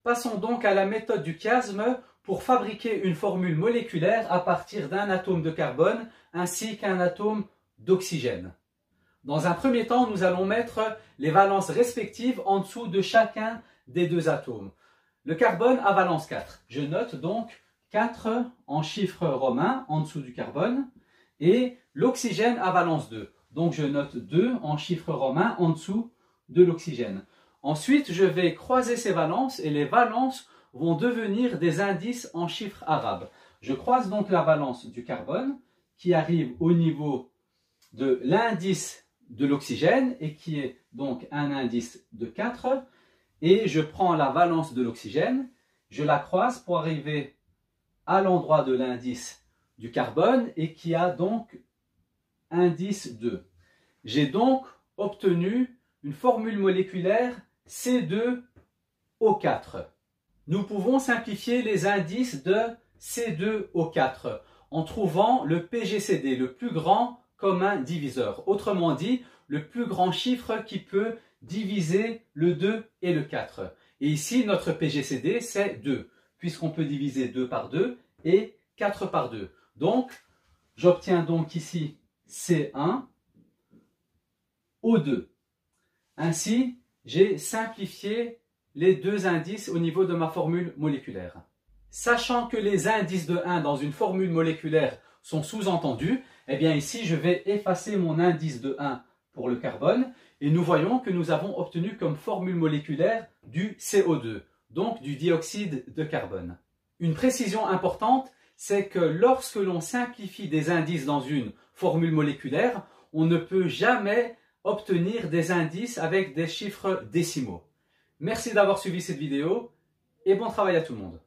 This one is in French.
Passons donc à la méthode du chiasme pour fabriquer une formule moléculaire à partir d'un atome de carbone ainsi qu'un atome d'oxygène. Dans un premier temps, nous allons mettre les valences respectives en dessous de chacun des deux atomes. Le carbone a valence 4. Je note donc 4 en chiffres romains en dessous du carbone. Et l'oxygène a valence 2. Donc je note 2 en chiffres romains en dessous de l'oxygène. Ensuite, je vais croiser ces valences et les valences vont devenir des indices en chiffres arabes. Je croise donc la valence du carbone qui arrive au niveau de l'indice de l'oxygène et qui est donc un indice de 4. Et je prends la valence de l'oxygène, je la croise pour arriver à l'endroit de l'indice du carbone et qui a donc indice 2. J'ai donc obtenu une formule moléculaire C2O4. Nous pouvons simplifier les indices de C2O4 en trouvant le PGCD, le plus grand commun diviseur. Autrement dit, le plus grand chiffre qui peut diviser le 2 et le 4. Et ici, notre PGCD, c'est 2, puisqu'on peut diviser 2 par 2 et 4 par 2. Donc, j'obtiens donc ici C1 O2. Ainsi, j'ai simplifié les deux indices au niveau de ma formule moléculaire. Sachant que les indices de 1 dans une formule moléculaire sont sous-entendus, eh bien ici, je vais effacer mon indice de 1 pour le carbone et nous voyons que nous avons obtenu comme formule moléculaire du CO2, donc du dioxyde de carbone. Une précision importante, c'est que lorsque l'on simplifie des indices dans une formule moléculaire, on ne peut jamais obtenir des indices avec des chiffres décimaux. Merci d'avoir suivi cette vidéo et bon travail à tout le monde.